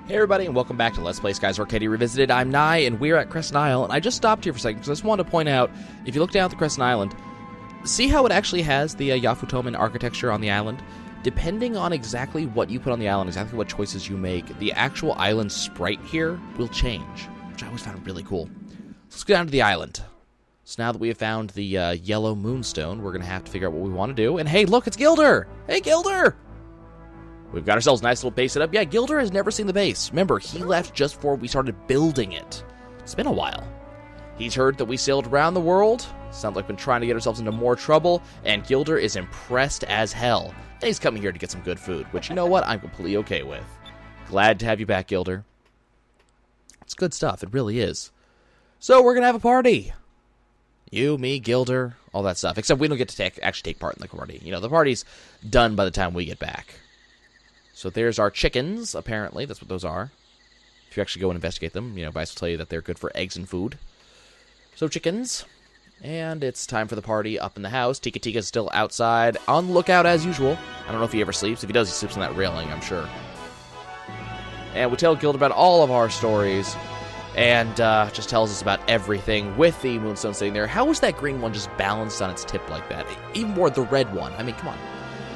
Hey everybody, and welcome back to Let's Play Skies Arcadia Revisited. I'm Nye, and we're at Crescent Isle, and I just stopped here for a second because I just wanted to point out, if you look down at the Crescent Island, see how it actually has the Yafutoman architecture on the island? Depending on exactly what you put on the island, exactly what choices you make, the actual island sprite here will change, which I always found really cool. Let's go down to the island. So now that we have found the yellow moonstone, we're going to have to figure out what we want to do. And hey, look, it's Gilder! Hey, Gilder! We've got ourselves a nice little base set up. Yeah, Gilder has never seen the base. Remember, he left just before we started building it. It's been a while. He's heard that we sailed around the world. Sounds like we've been trying to get ourselves into more trouble. And Gilder is impressed as hell. And he's coming here to get some good food, which, you know what, I'm completely okay with. Glad to have you back, Gilder. It's good stuff. It really is. So we're going to have a party. You, me, Gilder, all that stuff. Except we don't get to actually take part in the party. You know, the party's done by the time we get back. So there's our chickens, apparently. That's what those are. If you actually go and investigate them, you know, Vice will tell you that they're good for eggs and food. So chickens. And it's time for the party up in the house. Tika Tika's still outside, on lookout as usual. I don't know if he ever sleeps. If he does, he sleeps on that railing, I'm sure. And we tell Gilder about all of our stories. And just tells us about everything with the moonstone sitting there. How was that green one just balanced on its tip like that? Even more the red one. I mean, come on.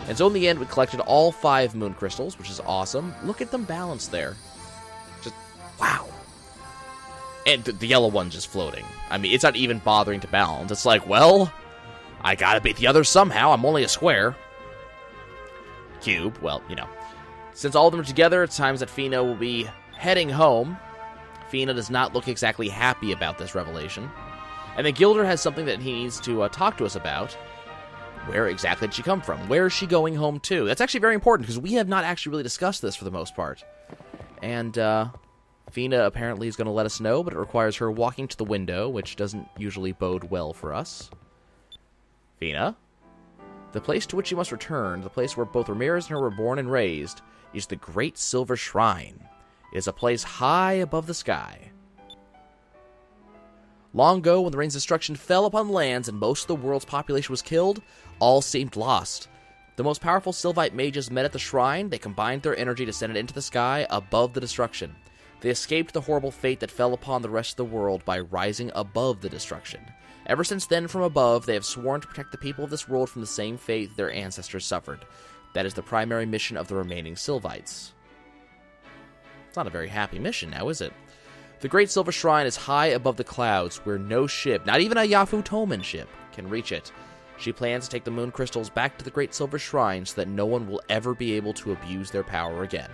And so in the end, we collected all 5 moon crystals, which is awesome. Look at them balanced there. Just, wow. And the yellow one's just floating. I mean, it's not even bothering to balance. It's like, well, I gotta beat the others somehow. I'm only a square. Cube, well, you know. Since all of them are together, it's times that Fina will be heading home. Fina does not look exactly happy about this revelation. And then Gilder has something that he needs to talk to us about. Where exactly did she come from? Where is she going home to? That's actually very important, because we have not actually really discussed this for the most part. And, Fina apparently is going to let us know, but it requires her walking to the window, which doesn't usually bode well for us. Fina? The place to which you must return, the place where both Ramirez and her were born and raised, is the Great Silver Shrine. It is a place high above the sky. Long ago, when the rain's destruction fell upon lands and most of the world's population was killed, all seemed lost. The most powerful Sylvite mages met at the shrine. They combined their energy to send it into the sky above the destruction. They escaped the horrible fate that fell upon the rest of the world by rising above the destruction. Ever since then, from above, they have sworn to protect the people of this world from the same fate their ancestors suffered. That is the primary mission of the remaining Sylvites. It's not a very happy mission now, is it? The Great Silver Shrine is high above the clouds, where no ship, not even a Yafutoman ship, can reach it. She plans to take the moon crystals back to the Great Silver Shrine so that no one will ever be able to abuse their power again.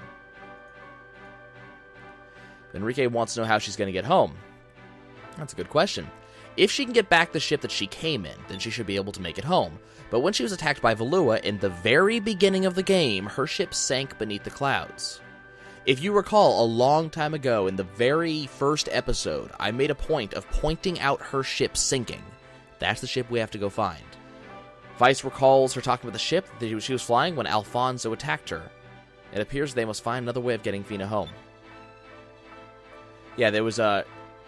Enrique wants to know how she's going to get home. That's a good question. If she can get back the ship that she came in, then she should be able to make it home. But when she was attacked by Valua in the very beginning of the game, her ship sank beneath the clouds. If you recall, a long time ago, in the very first episode, I made a point of pointing out her ship sinking. That's the ship we have to go find. Vice recalls her talking about the ship that she was flying when Alfonso attacked her. It appears they must find another way of getting Fina home. Yeah, there was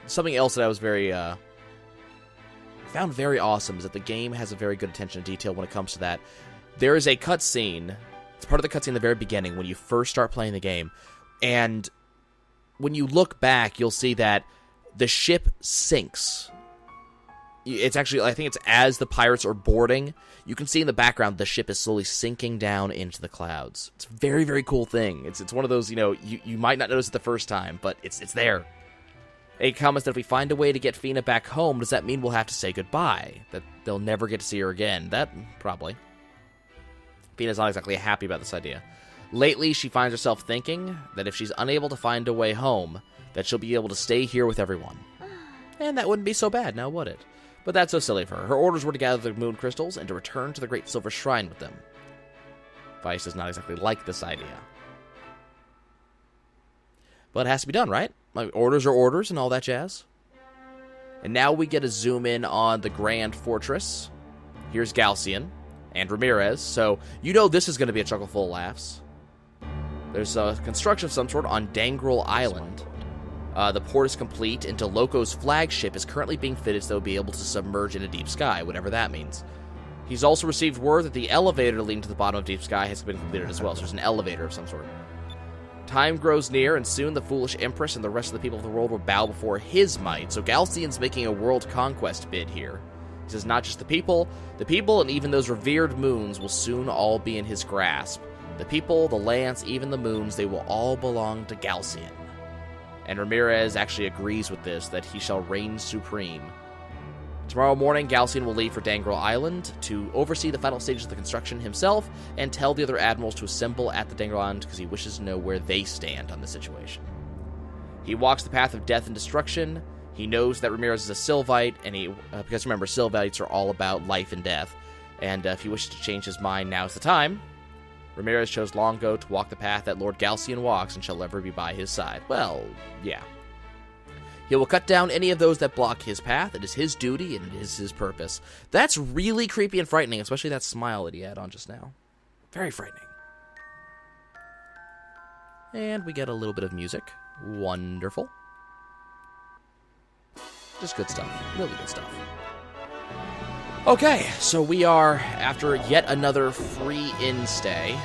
something else that I was found very awesome, is that the game has a very good attention to detail when it comes to that. There is a cutscene. It's part of the cutscene in the very beginning when you first start playing the game. And when you look back, you'll see that the ship sinks. It's actually, I think it's as the pirates are boarding, you can see in the background the ship is slowly sinking down into the clouds. It's a very, very cool thing. It's one of those, you know, you might not notice it the first time, but it's there. It comments that if we find a way to get Fina back home, does that mean we'll have to say goodbye? That they'll never get to see her again? That, probably. Fina's not exactly happy about this idea. Lately, she finds herself thinking that if she's unable to find a way home, that she'll be able to stay here with everyone. And that wouldn't be so bad, now would it? But that's so silly for her. Her orders were to gather the moon crystals and to return to the Great Silver Shrine with them. Vice does not exactly like this idea. But it has to be done, right? Like, orders are orders and all that jazz. And now we get a zoom in on the Grand Fortress. Here's Galcian and Ramirez, so you know this is going to be a chuckle full of laughs. There's a construction of some sort on Dangrel Island. The port is complete, and Loco's flagship is currently being fitted so they'll be able to submerge into deep sky, whatever that means. He's also received word that the elevator leading to the bottom of deep sky has been completed as well, so there's an elevator of some sort. Time grows near, and soon the foolish Empress and the rest of the people of the world will bow before his might. So Galcian's making a world conquest bid here. He says not just the people and even those revered moons will soon all be in his grasp. The people, the lands, even the moons, they will all belong to Galcian. And Ramirez actually agrees with this, that he shall reign supreme. Tomorrow morning, Galcian will leave for Dangrel Island to oversee the final stages of the construction himself and tell the other admirals to assemble at the Dangrel Island because he wishes to know where they stand on the situation. He walks the path of death and destruction. He knows that Ramirez is a Sylvite, and because remember, Sylvites are all about life and death, and if he wishes to change his mind, now's the time. Ramirez chose long ago to walk the path that Lord Galcian walks and shall ever be by his side. Well, yeah. He will cut down any of those that block his path. It is his duty, and it is his purpose. That's really creepy and frightening, especially that smile that he had on just now. Very frightening. And we get a little bit of music. Wonderful. Just good stuff. Really good stuff. Okay, so we are, after yet another free in-stay.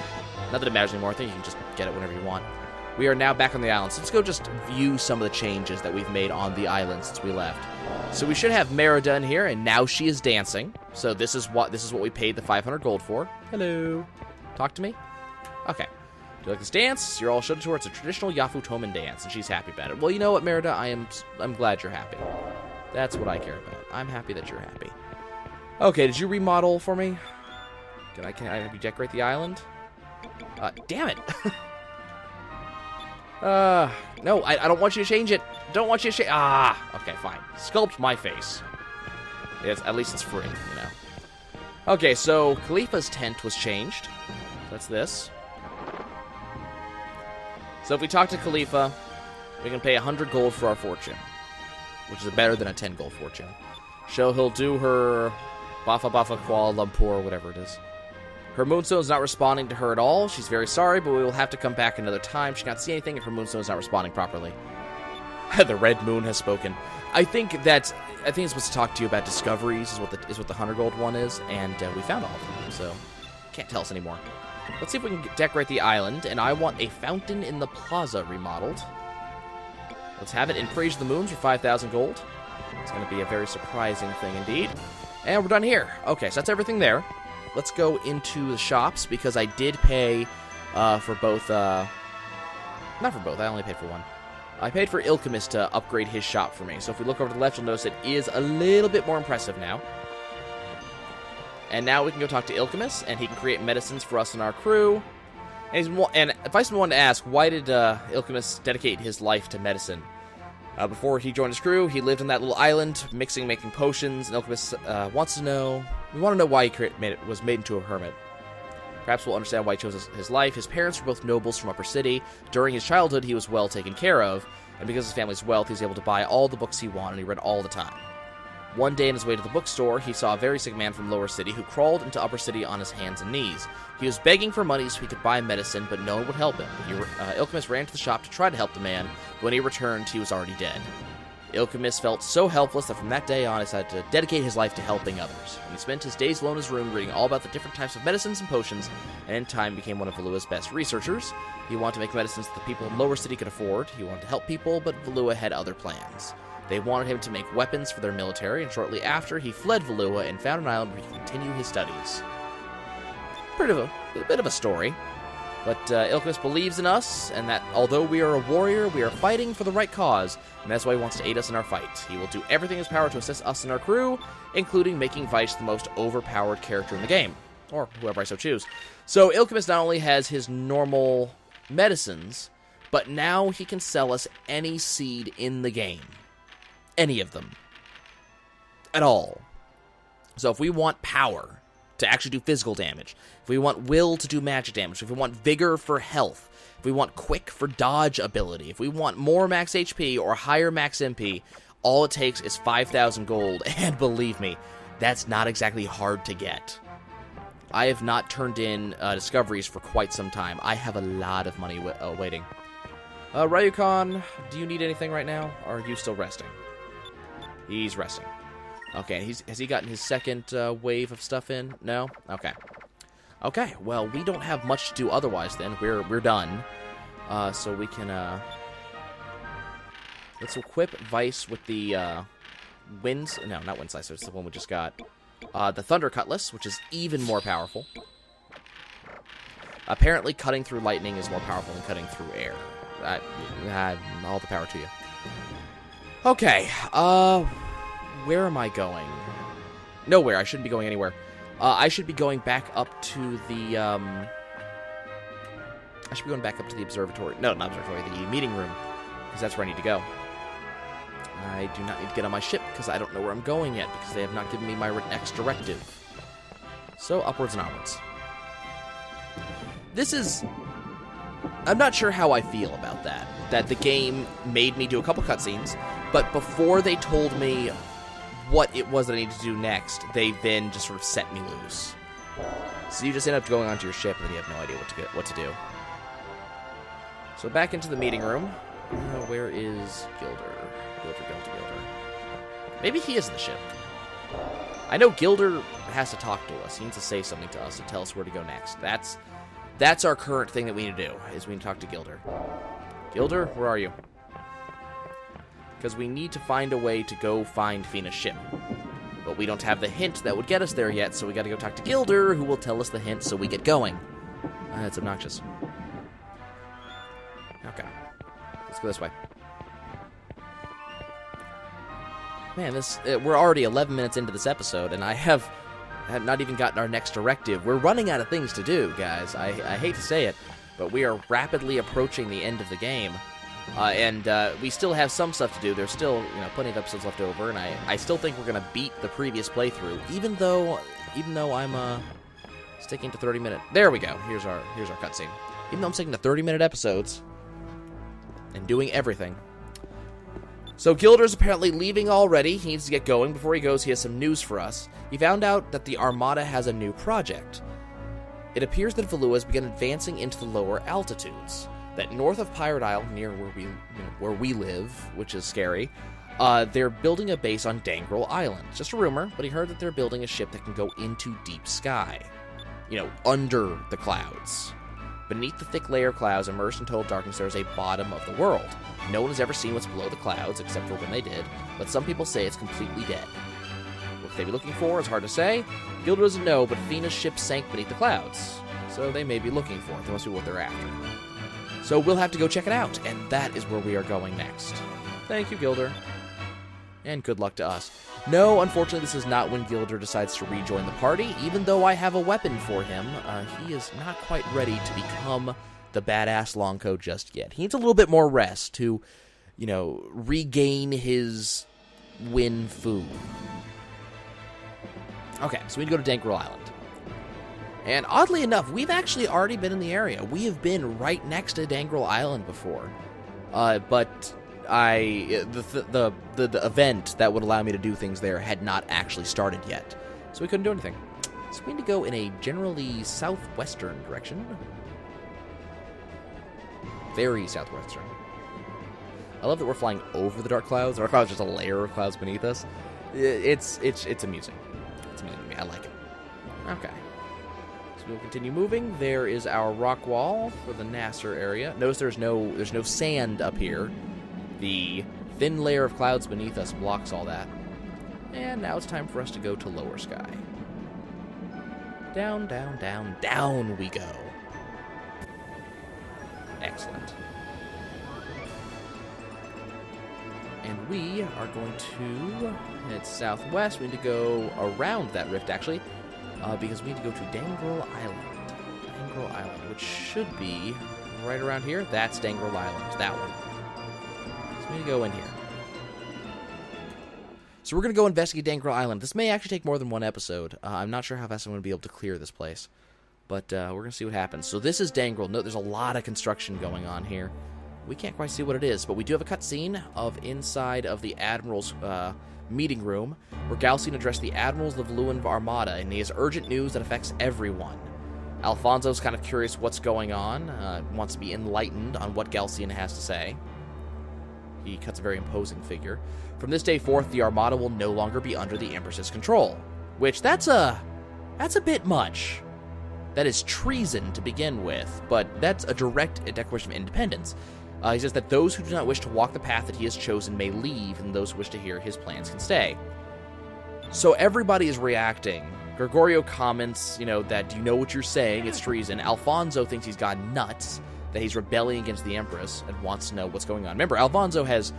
Not that it matters anymore. I think you can just get it whenever you want. We are now back on the island, so let's go just view some of the changes that we've made on the island since we left. So we should have Merida in here, and now she is dancing. So this is what we paid the 500 gold for. Hello. Talk to me? Okay. Do you like this dance? You're all showed to her. It's a traditional Yafutoman dance, and she's happy about it. Well, you know what, Merida? I'm glad you're happy. That's what I care about. I'm happy that you're happy. Okay, did you remodel for me? Can I redecorate the island? Damn it. No, I don't want you to change it. Don't want you to change. Okay, fine. Sculpt my face. At least it's free, you know. Okay, so Khalifa's tent was changed. That's this. So if we talk to Khalifa, we can pay 100 gold for our fortune, which is better than a 10 gold fortune. He'll do her Bafa Kuala Lumpur, whatever it is. Her moonstone is not responding to her at all. She's very sorry, but we will have to come back another time. She cannot see anything if her moonstone is not responding properly. The red moon has spoken. I think it's supposed to talk to you about discoveries, is what the 100 gold one is, and we found all of them, so can't tell us anymore. Let's see if we can decorate the island, and I want a fountain in the plaza remodeled. Let's have it in Praise of the Moons for 5,000 gold. It's going to be a very surprising thing indeed. And we're done here. Okay, so that's everything there. Let's go into the shops, because I did pay for both, not for both, I only paid for one. I paid for Ilkemis to upgrade his shop for me. So if we look over to the left, you'll notice it is a little bit more impressive now. And now we can go talk to Ilkemis, and he can create medicines for us and our crew. And if I wanted to ask, why did Ilkemis dedicate his life to medicine? Before he joined his crew, he lived on that little island, making potions, and Ilkemis wants to know... We want to know why he was made into a hermit. Perhaps we'll understand why he chose his life. His parents were both nobles from Upper City. During his childhood, he was well taken care of, and because of his family's wealth, he was able to buy all the books he wanted, and he read all the time. One day on his way to the bookstore, he saw a very sick man from Lower City who crawled into Upper City on his hands and knees. He was begging for money so he could buy medicine, but no one would help him. Ilkemis ran to the shop to try to help the man, but when he returned, he was already dead. Ilkemis felt so helpless that from that day on, he decided to dedicate his life to helping others. And he spent his days alone in his room reading all about the different types of medicines and potions, and in time became one of Valua's best researchers. He wanted to make medicines that the people in Lower City could afford. He wanted to help people, but Valua had other plans. They wanted him to make weapons for their military, and shortly after, he fled Valua and found an island where he could continue his studies. A bit of a story. But Ilkemis believes in us, and that although we are a warrior, we are fighting for the right cause, and that's why he wants to aid us in our fight. He will do everything in his power to assist us and our crew, including making Vice the most overpowered character in the game, or whoever I so choose. So Ilkemis not only has his normal medicines, but now he can sell us any seed in the game. Any of them. At all. So if we want power to actually do physical damage, if we want will to do magic damage, if we want vigor for health, if we want quick for dodge ability, if we want more max HP or higher max MP, all it takes is 5,000 gold, and believe me, that's not exactly hard to get. I have not turned in discoveries for quite some time. I have a lot of money waiting. Ryukan, do you need anything right now, or are you still resting? He's resting. Okay, has he gotten his second wave of stuff in? No? Okay. Okay, well, we don't have much to do otherwise then. We're done. So we can, let's equip Vice with the, no, not Wind Slicer, it's the one we just got. The Thunder Cutlass, which is even more powerful. Apparently, cutting through lightning is more powerful than cutting through air. All the power to you. Okay, where am I going? Nowhere, I shouldn't be going anywhere. I should be going back up to the, I should be going back up to the observatory. No, not observatory, the meeting room. Because that's where I need to go. I do not need to get on my ship, because I don't know where I'm going yet, because they have not given me my next directive. So, upwards and onwards. This is... I'm not sure how I feel about that. That the game made me do a couple cutscenes, but before they told me what it was that I needed to do next, they then just sort of set me loose. So you just end up going onto your ship, and then you have no idea what to do. So back into the meeting room. Where is Gilder? Gilder. Maybe he is in the ship. I know Gilder has to talk to us. He needs to say something to us to tell us where to go next. That's our current thing that we need to do, is we need to talk to Gilder. Gilder, where are you? Because we need to find a way to go find Fina's ship. But we don't have the hint that would get us there yet, so we gotta go talk to Gilder, who will tell us the hint so we get going. That's obnoxious. Okay. Let's go this way. Man, we're already 11 minutes into this episode, and I have not even gotten our next directive. We're running out of things to do, guys. I hate to say it, but we are rapidly approaching the end of the game. And we still have some stuff to do. There's still, plenty of episodes left over, and I still think we're gonna beat the previous playthrough, even though I'm sticking to 30-minute. There we go. Here's our cutscene. Even though I'm sticking to 30-minute episodes and doing everything. So Gilder's apparently leaving already. He needs to get going. Before he goes, he has some news for us. He found out that the Armada has a new project. It appears that Valua has begun advancing into the lower altitudes. That north of Pirate Isle, near where we live, which is scary, they're building a base on Dangrel Island. It's just a rumor, but he heard that they're building a ship that can go into deep sky. Under the clouds. Beneath the thick layer of clouds, immersed in total darkness, there is a bottom of the world. No one has ever seen what's below the clouds, except for when they did, but some people say it's completely dead. What could they be looking for is hard to say. Gilder doesn't know, but Fina's ship sank beneath the clouds, so they may be looking for it. That must be what they're after. So we'll have to go check it out, and that is where we are going next. Thank you, Gilder. And good luck to us. No, unfortunately, this is not when Gilder decides to rejoin the party. Even though I have a weapon for him, he is not quite ready to become the badass Longco just yet. He needs a little bit more rest to, regain his win fu. Okay, so we need to go to Dangrel Island. And oddly enough, we've actually already been in the area. We have been right next to Dangrel Island before. But the event that would allow me to do things there had not actually started yet. So we couldn't do anything. So we need to go in a generally southwestern direction. Very southwestern. I love that we're flying over the dark clouds. The dark clouds are just a layer of clouds beneath us. It's amusing. It's amusing to me. I like it. Okay. So we'll continue moving. There is our rock wall for the Nasser area. Notice there's no sand up here. The thin layer of clouds beneath us blocks all that. And now it's time for us to go to lower sky. Down, down, down, down we go. Excellent. And we are going to head southwest. We need to go around that rift, actually, because we need to go to Dangrel Island. Dangrel Island, which should be right around here. That's Dangrel Island, that one. So we need to go in here. So we're going to go investigate Dangrel Island. This may actually take more than one episode. I'm not sure how fast I'm going to be able to clear this place. But we're going to see what happens. So this is Dangrel. Note there's a lot of construction going on here. We can't quite see what it is, but we do have a cutscene of inside of the Admiral's meeting room, where Galcian addressed the Admirals of the Valuan Armada, and he has urgent news that affects everyone. Alfonso's kind of curious what's going on, wants to be enlightened on what Galcian has to say. He cuts a very imposing figure. From this day forth, the Armada will no longer be under the Empress's control. Which, that's a bit much. that is treason to begin with, but that's a direct declaration of independence. He says that those who do not wish to walk the path that he has chosen may leave, and those who wish to hear his plans can stay. So everybody is reacting. Gregorio comments, that do you know what you're saying? It's treason. Alfonso thinks he's gone nuts, that he's rebelling against the Empress, and wants to know what's going on. Remember, Alfonso has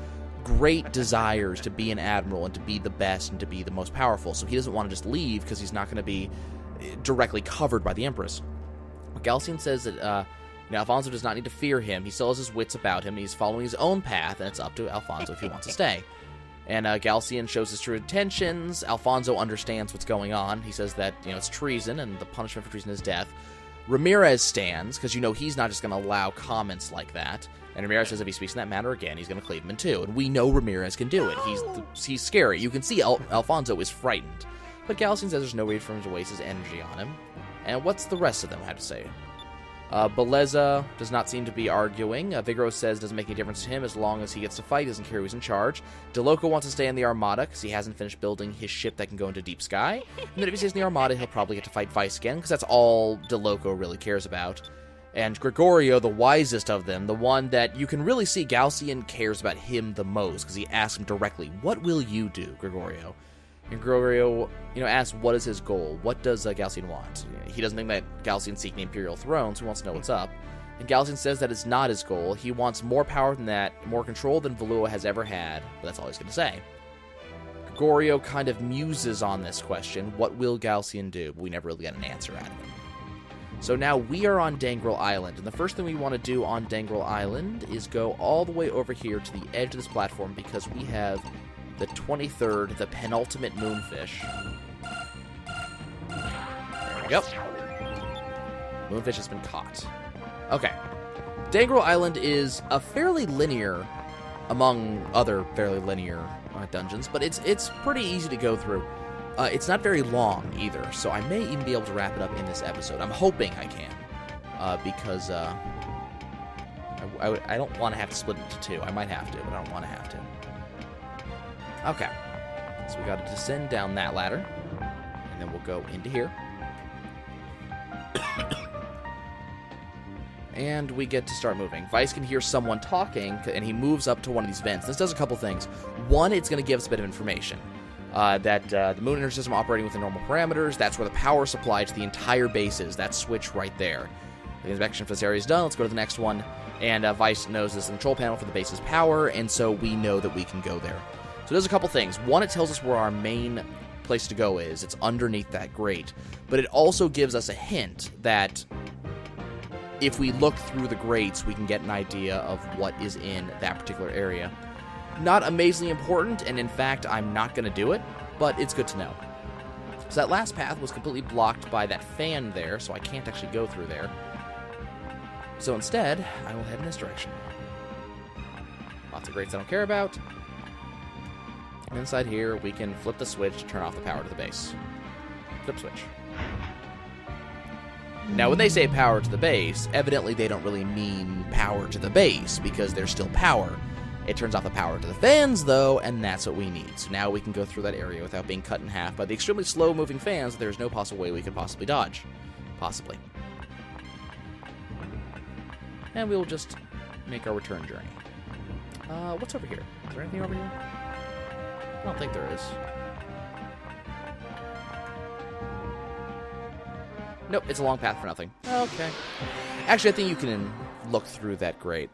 great desires to be an admiral and to be the best and to be the most powerful, so he doesn't want to just leave because he's not going to be directly covered by the Empress. Galcian says that Alfonso does not need to fear him. He still has his wits about him. He's following his own path, and it's up to Alfonso if he wants to stay. And Galcian shows his true intentions. Alfonso understands what's going on. He says that it's treason, and the punishment for treason is death. Ramirez stands, because he's not just going to allow comments like that. And Ramirez says if he speaks in that manner again, he's going to cleave him in two. And we know Ramirez can do it. He's scary. You can see Alfonso is frightened. But Galcian says there's no way for him to waste his energy on him. And what's the rest of them have to say? Beleza does not seem to be arguing. Vigoro says it doesn't make any difference to him as long as he gets to fight. He doesn't care who's in charge. DeLoco wants to stay in the Armada because he hasn't finished building his ship that can go into deep sky. And then if he stays in the Armada, he'll probably get to fight Vice again because that's all DeLoco really cares about. And Gregorio, the wisest of them, the one that you can really see Galcian cares about him the most because he asks him directly, what will you do, Gregorio? And Gregorio, asks what is his goal? What does Galcian want? He doesn't think that Galcian's seeking the Imperial throne, so he wants to know what's up. And Galcian says that it's not his goal. He wants more power than that, more control than Valua has ever had, but that's all he's going to say. Gregorio kind of muses on this question, what will Galcian do? But we never really get an answer out of him. So now we are on Dangrel Island, and the first thing we want to do on Dangrel Island is go all the way over here to the edge of this platform because we have the 23rd, the penultimate Moonfish. There we go. Moonfish has been caught. Okay. Dangrel Island is a fairly linear, among other fairly linear dungeons, but it's pretty easy to go through. It's not very long either, so I may even be able to wrap it up in this episode. I'm hoping I can, because I don't want to have to split it into two. I might have to, but I don't want to have to. Okay, so we got to descend down that ladder, and then we'll go into here. And we get to start moving. Vice can hear someone talking, and he moves up to one of these vents. This does a couple things. One, it's going to give us a bit of information. That the moon inner system operating within normal parameters, that's where the power supply to the entire base is. That switch right there. The inspection for this area is done. Let's go to the next one. And Vice knows this is the control panel for the base's power, and so we know that we can go there. So there's a couple things. One, it tells us where our main place to go is. It's underneath that grate. But it also gives us a hint that if we look through the grates, we can get an idea of what is in that particular area. Not amazingly important, and in fact, I'm not going to do it, but it's good to know. So that last path was completely blocked by that fan there, so I can't actually go through there. So instead, I will head in this direction. Lots of grates I don't care about. And inside here, we can flip the switch to turn off the power to the base. Flip switch. Now, when they say power to the base, evidently they don't really mean power to the base, because there's still power. It turns off the power to the fans, though, and that's what we need. So now we can go through that area without being cut in half by the extremely slow-moving fans. There's no possible way we could possibly dodge. Possibly. And we'll just make our return journey. What's over here? Is there anything over here? I don't think there is. Nope, it's a long path for nothing. Okay. Actually, I think you can look through that grate.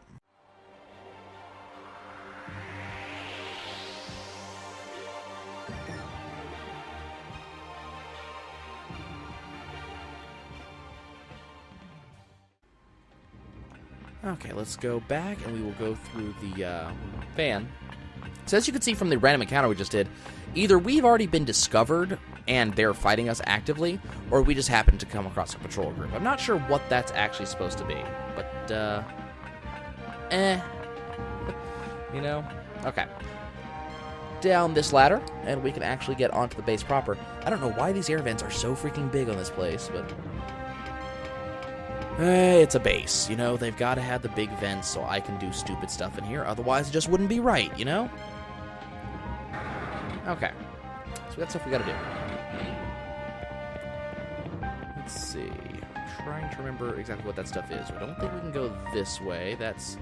Okay, let's go back, and we will go through the fan. So as you can see from the random encounter we just did, either we've already been discovered, and they're fighting us actively, or we just happened to come across a patrol group. I'm not sure what that's actually supposed to be, but, you know? Okay. Down this ladder, and we can actually get onto the base proper. I don't know why these air vents are so freaking big on this place, but it's a base, you know? They've got to have the big vents so I can do stupid stuff in here. Otherwise, it just wouldn't be right, you know? Okay. So we got stuff we got to do. Let's see. trying to remember exactly what that stuff is. I don't think we can go this way. It's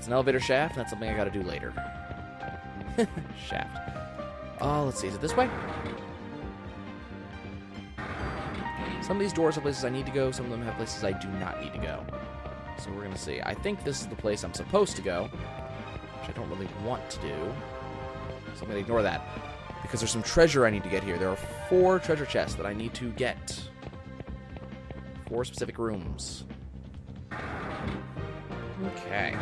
an elevator shaft, and that's something I gotta do later. Shaft. Oh, let's see. Is it this way? Some of these doors have places I need to go. Some of them have places I do not need to go. So we're gonna see. I think this is the place I'm supposed to go, which I don't really want to do. So I'm gonna ignore that. Because there's some treasure I need to get here. There are 4 treasure chests that I need to get. 4 specific rooms. Okay.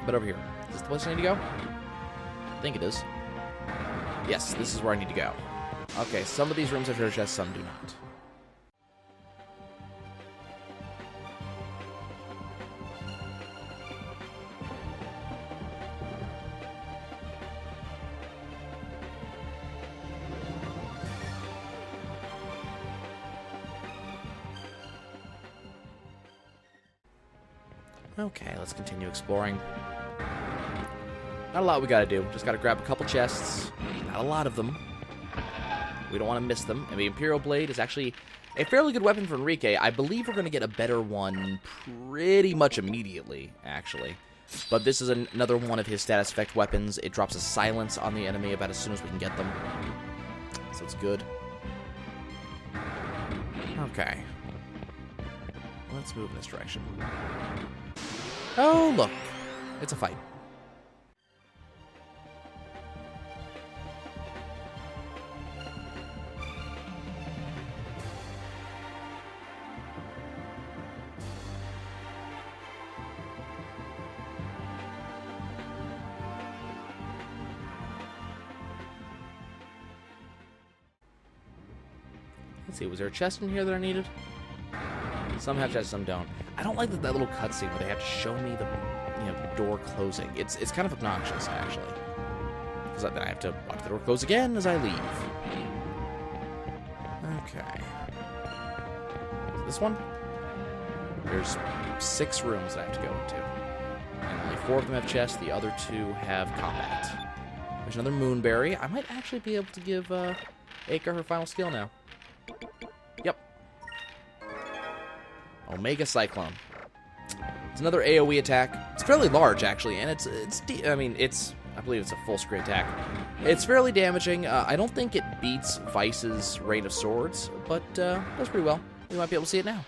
But over here. Is this the place I need to go? I think it is. Yes, this is where I need to go. Okay, some of these rooms have treasure chests, some do not. Okay, let's continue exploring. Not a lot we gotta do. Just gotta grab a couple chests. Not a lot of them. We don't want to miss them. And the Imperial Blade is actually a fairly good weapon for Enrique. I believe we're going to get a better one pretty much immediately, actually. But this is another one of his status effect weapons. It drops a silence on the enemy about as soon as we can get them. So it's good. Okay. Let's move in this direction. Oh, look. It's a fight. Let's see, was there a chest in here that I needed? Some have chests, some don't. I don't like that little cutscene where they have to show me the door closing. It's kind of obnoxious, actually. Because then I have to watch the door close again as I leave. Okay. This one? There's 6 rooms that I have to go into. And only 4 of them have chests, the other 2 have combat. There's another Moonberry. I might actually be able to give Aika her final skill now. Yep. Omega Cyclone. It's another AoE attack. It's fairly large, actually, and I believe it's a full screen attack. It's fairly damaging. I don't think it beats Vice's Rain of Swords, but does pretty well. We might be able to see it now.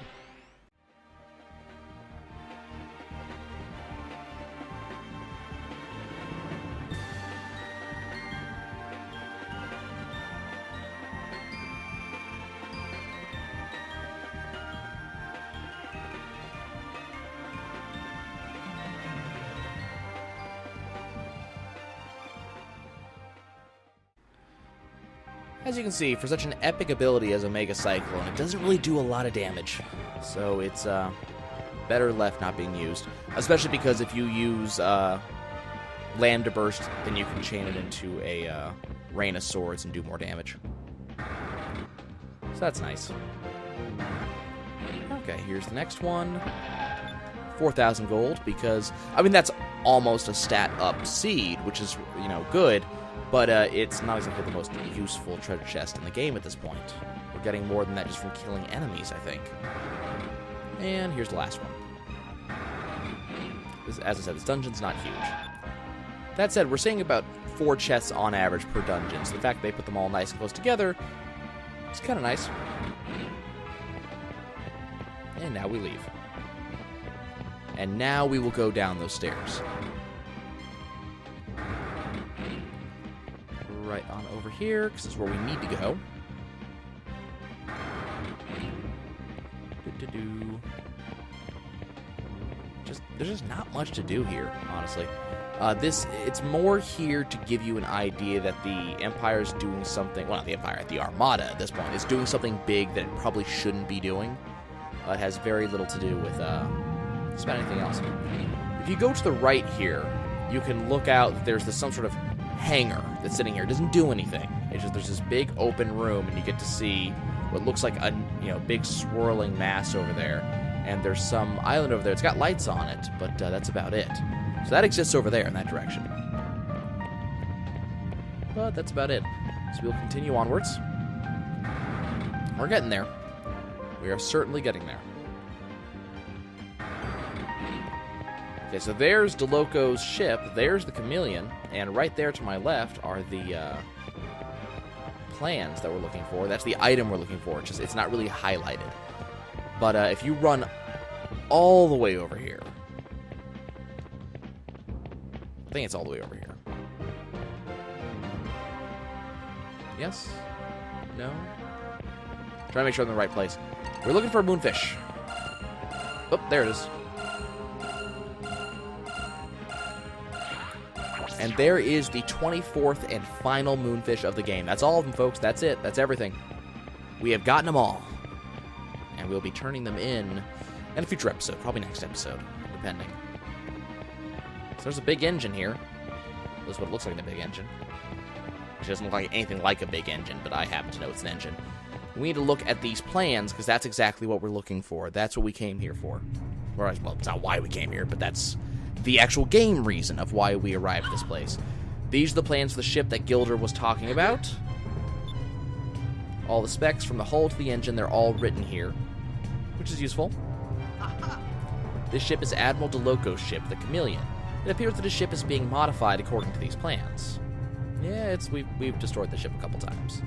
As you can see, for such an epic ability as Omega Cyclone, it doesn't really do a lot of damage. So it's better left not being used. Especially because if you use Lambda Burst, then you can chain it into a Rain of Swords and do more damage. So that's nice. Okay, here's the next one. 4,000 gold, because, that's almost a stat-up seed, which is, good. But it's not exactly the most useful treasure chest in the game at this point. We're getting more than that just from killing enemies, I think. And here's the last one. As I said, this dungeon's not huge. That said, we're seeing about 4 chests on average per dungeon, so the fact they put them all nice and close together is kind of nice. And now we leave. And now we will go down those stairs. Right on over here, because this is where we need to go. There's just not much to do here, honestly. It's more here to give you an idea that the Empire's doing something, well, not the Empire, the Armada at this point, is doing something big that it probably shouldn't be doing. It has very little to do with just about anything else. If you go to the right here, you can look out, there's some sort of hangar that's sitting here. It doesn't do anything. It's just there's this big open room, and you get to see what looks like a big swirling mass over there. And there's some island over there. It's got lights on it, but that's about it. So that exists over there in that direction. But that's about it. So we'll continue onwards. We're getting there. We are certainly getting there. Okay, so there's DeLoco's ship, there's the Chameleon, and right there to my left are the plans that we're looking for. That's the item we're looking for. It's not really highlighted. But if you run all the way over here, I think it's all the way over here. Yes? No? Trying to make sure I'm in the right place. We're looking for a Moonfish. Oh, there it is. And there is the 24th and final Moonfish of the game. That's all of them, folks. That's it. That's everything. We have gotten them all. And we'll be turning them in a future episode. Probably next episode, depending. So there's a big engine here. That's what it looks like, the big engine. Which doesn't look like anything like a big engine, but I happen to know it's an engine. We need to look at these plans, because that's exactly what we're looking for. That's what we came here for. Well, it's not why we came here, but that's the actual game reason of why we arrived at this place. These are the plans for the ship that Gilder was talking about. All the specs from the hull to the engine, they're all written here, which is useful. This ship is Admiral DeLoco's ship, the Chameleon. It appears that his ship is being modified according to these plans. Yeah, we've destroyed the ship a couple times.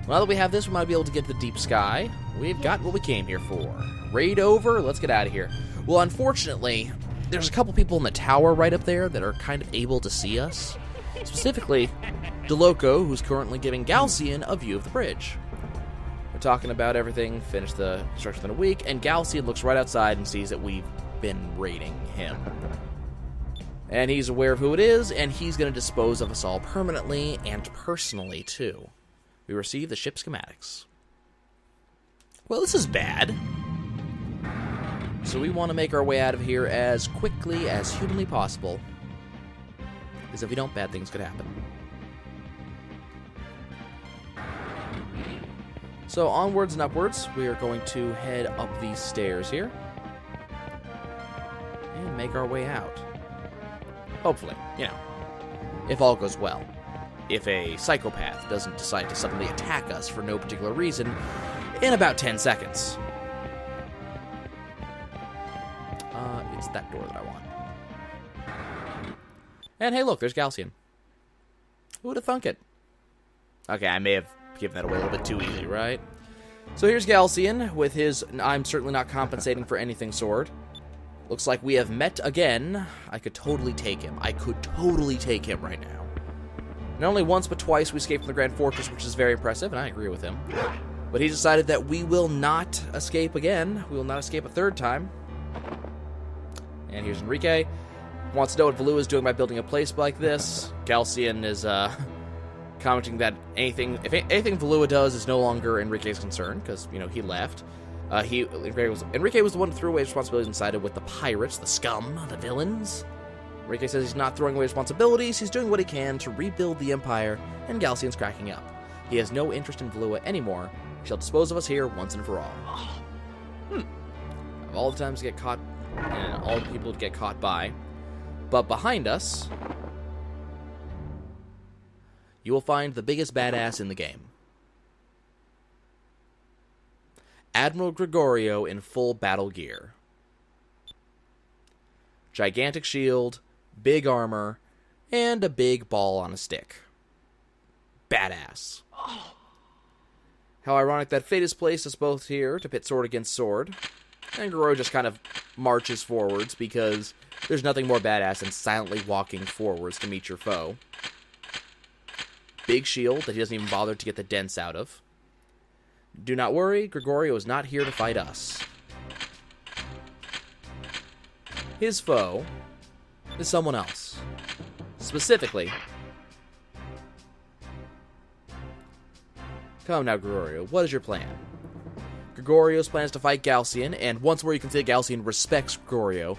Well, now that we have this, we might be able to get to the deep sky. We've got what we came here for. Raid over, let's get out of here. Well, unfortunately, there's a couple people in the tower right up there that are kind of able to see us. Specifically, DeLoco, who's currently giving Galcian a view of the bridge. We're talking about everything, finished the construction in a week, and Galcian looks right outside and sees that we've been raiding him. And he's aware of who it is, and he's going to dispose of us all permanently and personally, too. We receive the ship schematics. Well, this is bad. So we want to make our way out of here as quickly as humanly possible. Because if we don't, bad things could happen. So onwards and upwards, we are going to head up these stairs here. And make our way out. Hopefully, if all goes well. If a psychopath doesn't decide to suddenly attack us for no particular reason in about 10 seconds. It's that door that I want. And hey, look, there's Galcian. Who would have thunk it? Okay, I may have given that away a little bit too easy, right? So here's Galcian with his I'm certainly not compensating for anything sword. Looks like we have met again. I could totally take him. I could totally take him right now. Not only once, but twice we escaped from the Grand Fortress, which is very impressive, and I agree with him. But he decided that we will not escape again. We will not escape a third time. And here's Enrique. Wants to know what Valua is doing by building a place like this. Galcian is commenting that if anything Valua does is no longer Enrique's concern, because, he left. Enrique was the one who threw away responsibilities and sided with the pirates, the scum, the villains. Enrique says he's not throwing away responsibilities, he's doing what he can to rebuild the Empire, and Galcian's cracking up. He has no interest in Valua anymore. He shall dispose of us here once and for all. Of all the times to get caught, and all the people to get caught by. But behind us, you will find the biggest badass in the game. Admiral Gregorio in full battle gear. Gigantic shield, big armor, and a big ball on a stick. Badass. How ironic that fate has placed us both here to pit sword against sword. And Gregorio just kind of marches forwards because there's nothing more badass than silently walking forwards to meet your foe. Big shield that he doesn't even bother to get the dents out of. Do not worry, Gregorio is not here to fight us. His foe is someone else. Specifically, come now, Gregorio, what is your plan? Gregorio's plan is to fight Galcian, and once more you can see that Galcian respects Gregorio,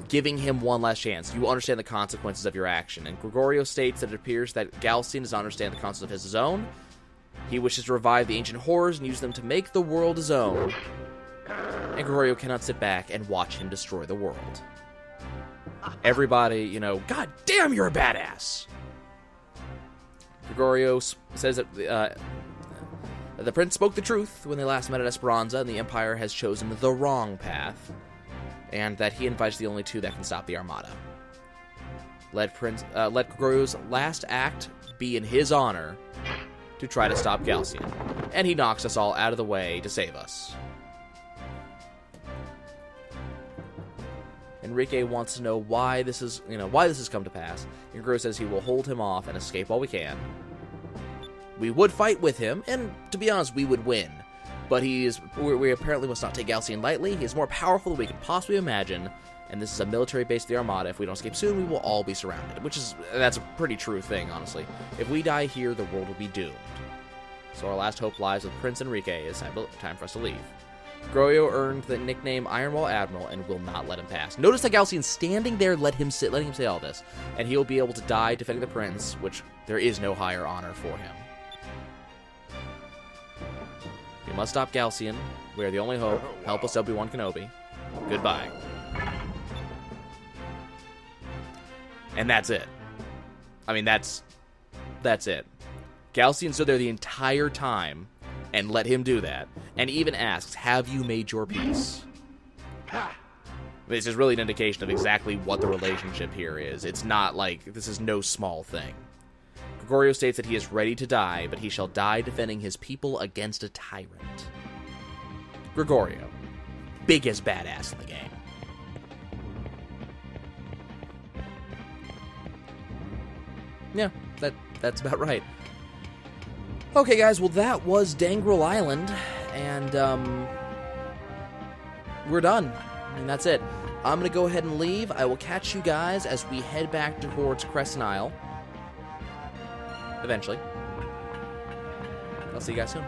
giving him one last chance. You will understand the consequences of your action. And Gregorio states that it appears that Galcian does not understand the consequences of his own. He wishes to revive the ancient horrors and use them to make the world his own. And Gregorio cannot sit back and watch him destroy the world. Everybody, God damn, you're a badass! Gregorio says that The prince spoke the truth when they last met at Esperanza, and the Empire has chosen the wrong path, and that he invites the only two that can stop the Armada. Let Gregorio's last act be in his honor to try to stop Galcian, and he knocks us all out of the way to save us. Enrique wants to know why this has come to pass. And Gregorio says he will hold him off and escape while we can. We would fight with him, and to be honest, we would win. But we apparently must not take Galcian lightly. He is more powerful than we could possibly imagine, and this is a military base of the Armada. If we don't escape soon, we will all be surrounded. That's a pretty true thing, honestly. If we die here, the world will be doomed. So our last hope lies with Prince Enrique. It's time for us to leave. Gregorio earned the nickname Ironwall Admiral and will not let him pass. Notice that Galcian's standing there, letting him say all this, and he'll be able to die defending the prince, which there is no higher honor for him. We must stop Galcian. We are the only hope. Help us, Obi-Wan Kenobi. Goodbye. And that's it. I mean, that's it. Galcian stood there the entire time and let him do that, and even asks, have you made your peace? This is really an indication of exactly what the relationship here is. It's not like, this is no small thing. Gregorio states that he is ready to die, but he shall die defending his people against a tyrant. Gregorio, biggest badass in the game. Yeah, that's about right. Okay, guys, well, that was Dangrel Island, and, we're done. And that's it. I'm going to go ahead and leave. I will catch you guys as we head back towards Crescent Isle. Eventually. I'll see you guys soon.